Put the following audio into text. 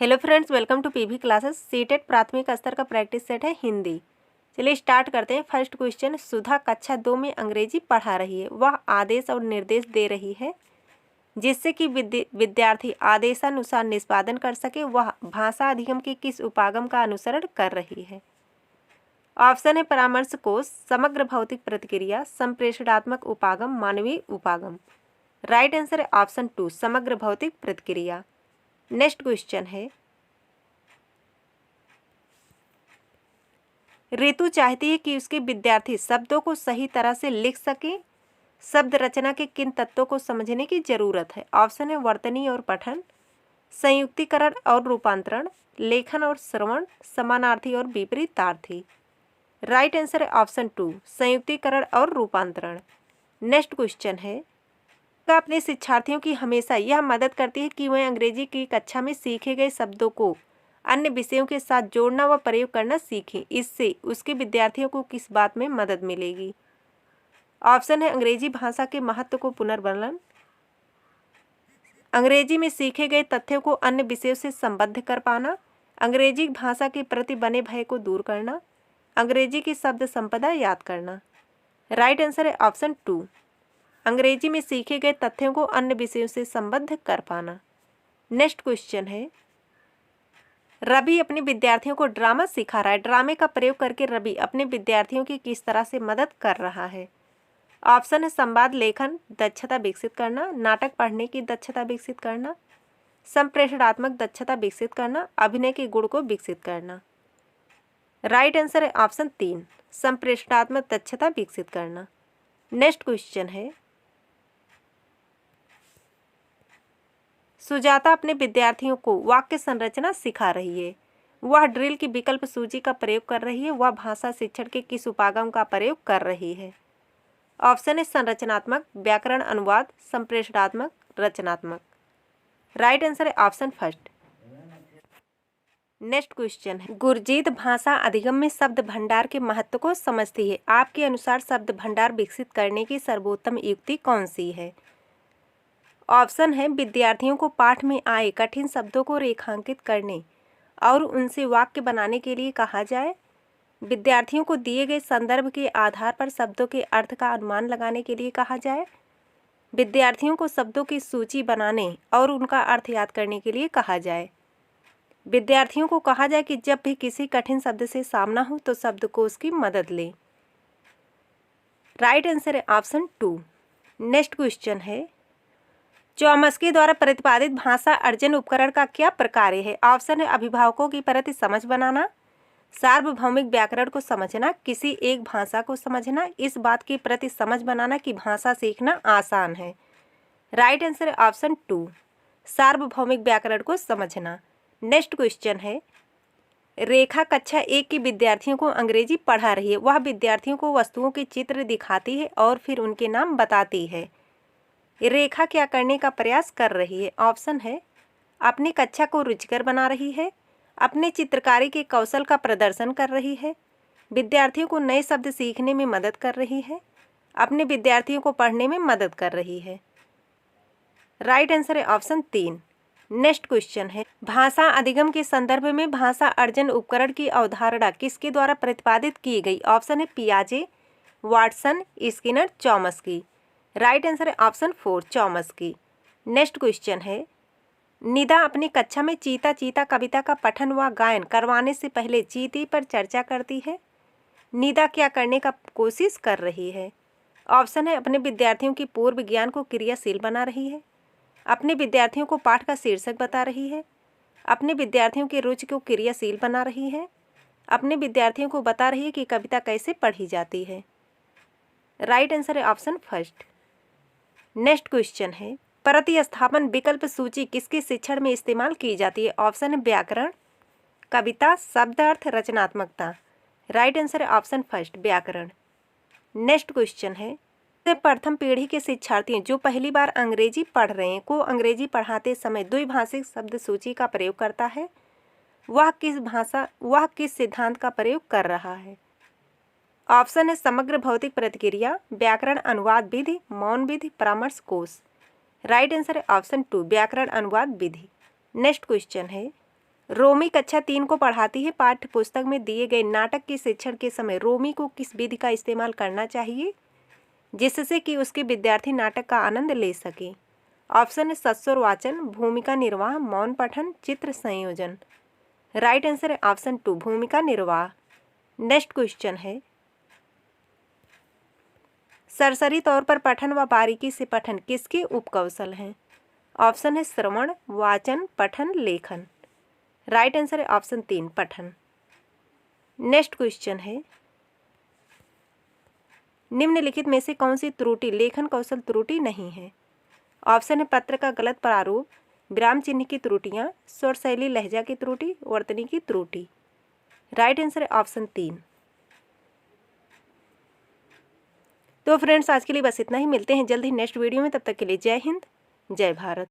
Hello friends, welcome to PV classes. CTET प्राथमिक स्तर का प्रैक्टिस सेट है हिंदी। चलिए स्टार्ट करते हैं। फर्स्ट क्वेश्चन, सुधा कक्षा 2 में अंग्रेजी पढ़ा रही है। वह आदेश और निर्देश दे रही है जिससे कि विद्यार्थी आदेशानुसार निष्पादन कर सके। वह भाषा अधिगम के किस उपागम का अनुसरण कर रही है? ऑप्शन है परामर्श कोश, समग्र भौतिक प्रतिक्रिया, संप्रेषणात्मक उपागम, मानवीय उपागम। राइट आंसर है ऑप्शन 2, समग्र भौतिक प्रतिक्रिया। नेक्स्ट क्वेश्चन है, रितु चाहती है कि उसके विद्यार्थी शब्दों को सही तरह से लिख सकें। शब्द रचना के किन तत्वों को समझने की जरूरत है? ऑप्शन है वर्तनी और पठन, संयुक्तिकरण और रूपांतरण, लेखन और श्रवण, समानार्थी और विपरीतार्थी। राइट आंसर है ऑप्शन 2, संयुक्तिकरण और रूपांतरण। नेक्स्ट क्वेश्चन है, अपने शिक्षार्थियों की हमेशा यह मदद करती है कि वह अंग्रेजी की कक्षा में सीखे गए शब्दों को अन्य विषयों के साथ जोड़ना व प्रयोग करना सीखें। इससे उसके विद्यार्थियों को किस बात में मदद मिलेगी? ऑप्शन है अंग्रेजी भाषा के महत्व को पुनर्वर्णन, अंग्रेजी में सीखे गए तथ्यों को अन्य विषयों से संबद्ध कर पाना, अंग्रेजी भाषा के प्रति बने भय को दूर करना, अंग्रेजी की शब्द संपदा याद करना। राइट आंसर है ऑप्शन 2, अंग्रेजी में सीखे गए तथ्यों को अन्य विषयों से संबद्ध कर पाना। नेक्स्ट क्वेश्चन है, रवि अपने विद्यार्थियों को ड्रामा सिखा रहा है। ड्रामे का प्रयोग करके रवि अपने विद्यार्थियों की किस तरह से मदद कर रहा है? ऑप्शन है संवाद लेखन दक्षता विकसित करना, नाटक पढ़ने की दक्षता विकसित करना, संप्रेषणात्मक दक्षता विकसित करना, अभिनय के गुण को विकसित करना। राइट आंसर है ऑप्शन 3, संप्रेषणात्मक दक्षता विकसित करना। नेक्स्ट क्वेश्चन है, सुजाता अपने विद्यार्थियों को वाक्य संरचना सिखा रही है। वह ड्रिल की विकल्प सूची का प्रयोग कर रही है। वह भाषा शिक्षण के किस उपागम का प्रयोग कर रही है? ऑप्शन है संरचनात्मक, व्याकरण अनुवाद, संप्रेषणात्मक, रचनात्मक। राइट आंसर है ऑप्शन फर्स्ट। नेक्स्ट क्वेश्चन है, गुरजीत भाषा अधिगम में शब्द भंडार के महत्व को समझती है। आपके अनुसार शब्द भंडार विकसित करने की सर्वोत्तम युक्ति कौन सी है? ऑप्शन है विद्यार्थियों को पाठ में आए कठिन शब्दों को रेखांकित करने और उनसे वाक्य बनाने के लिए कहा जाए, विद्यार्थियों को दिए गए संदर्भ के आधार पर शब्दों के अर्थ का अनुमान लगाने के लिए कहा जाए, विद्यार्थियों को शब्दों की सूची बनाने और उनका अर्थ याद करने के लिए कहा जाए, विद्यार्थियों को कहा जाए कि जब भी किसी कठिन शब्द से सामना हो तो शब्दकोश की मदद लें। राइट आंसर है ऑप्शन 2। नेक्स्ट क्वेश्चन है, चौमस्की द्वारा प्रतिपादित भाषा अर्जन उपकरण का क्या प्रकार है? ऑप्शन है अभिभावकों की प्रति समझ बनाना, सार्वभौमिक व्याकरण को समझना, किसी एक भाषा को समझना, इस बात के प्रति समझ बनाना कि भाषा सीखना आसान है। राइट आंसर है ऑप्शन 2, सार्वभौमिक व्याकरण को समझना। नेक्स्ट क्वेश्चन है, रेखा कक्षा 1 के विद्यार्थियों को अंग्रेजी पढ़ा रही है। वह विद्यार्थियों को वस्तुओं के चित्र दिखाती है और फिर उनके नाम बताती है। रेखा क्या करने का प्रयास कर रही है? ऑप्शन है अपनी कक्षा को रुचिकर बना रही है, अपने चित्रकारी के कौशल का प्रदर्शन कर रही है, विद्यार्थियों को नए शब्द सीखने में मदद कर रही है, अपने विद्यार्थियों को पढ़ने में मदद कर रही है। राइट आंसर है ऑप्शन 3। नेक्स्ट क्वेश्चन है, भाषा अधिगम के संदर्भ में भाषा अर्जन उपकरण की अवधारणा किसके द्वारा प्रतिपादित की गई? ऑप्शन है पियाजे, वाटसन, स्किनर, चौमस्की। राइट आंसर है ऑप्शन 4, चौमस्की। नेक्स्ट क्वेश्चन है, निदा अपनी कक्षा में चीता चीता कविता का पठन व गायन करवाने से पहले चीते पर चर्चा करती है। निदा क्या करने का कोशिश कर रही है? ऑप्शन है अपने विद्यार्थियों की पूर्व ज्ञान को क्रियाशील बना रही है, अपने विद्यार्थियों को पाठ का शीर्षक बता रही है, अपने विद्यार्थियों की रुचि को क्रियाशील बना रही है, अपने विद्यार्थियों को बता रही है कि कविता कैसे पढ़ी जाती है। राइट आंसर है ऑप्शन फर्स्ट। नेक्स्ट क्वेश्चन है, प्रतिस्थापन विकल्प सूची किसके शिक्षण में इस्तेमाल की जाती है? ऑप्शन है व्याकरण, कविता, शब्दार्थ, रचनात्मकता। राइट आंसर है ऑप्शन फर्स्ट, व्याकरण। नेक्स्ट क्वेश्चन है, प्रथम पीढ़ी के शिक्षार्थी जो पहली बार अंग्रेजी पढ़ रहे हैं को अंग्रेजी पढ़ाते समय द्विभाषिक शब्द सूची का प्रयोग करता है। वह किस सिद्धांत का प्रयोग कर रहा है? ऑप्शन है समग्र भौतिक प्रतिक्रिया, व्याकरण अनुवाद विधि, मौन विधि, परामर्श कोश। राइट आंसर है ऑप्शन 2, व्याकरण अनुवाद विधि। नेक्स्ट क्वेश्चन है, रोमी कक्षा 3 को पढ़ाती है। पाठ्य पुस्तक में दिए गए नाटक के शिक्षण के समय रोमी को किस विधि का इस्तेमाल करना चाहिए जिससे कि उसके विद्यार्थी नाटक का आनंद ले सके? ऑप्शन है सस्वर वाचन, भूमिका निर्वाह, मौन पठन, चित्र संयोजन। राइट आंसर है ऑप्शन 2, भूमिका निर्वाह। नेक्स्ट क्वेश्चन है, सरसरी तौर पर पठन व बारीकी से पठन किसके उपकौशल हैं? ऑप्शन है श्रवण, वाचन, पठन, लेखन। राइट आंसर है ऑप्शन 3, पठन। नेक्स्ट क्वेश्चन है, निम्नलिखित में से कौन सी त्रुटि लेखन कौशल त्रुटि नहीं है? ऑप्शन है पत्र का गलत प्रारूप, विराम चिन्ह की त्रुटियां, स्वर शैली लहजा की त्रुटि, वर्तनी की त्रुटि। राइट आंसर है ऑप्शन 3। तो फ्रेंड्स आज के लिए बस इतना ही, मिलते हैं जल्द ही नेक्स्ट वीडियो में। तब तक के लिए जय हिंद, जय भारत।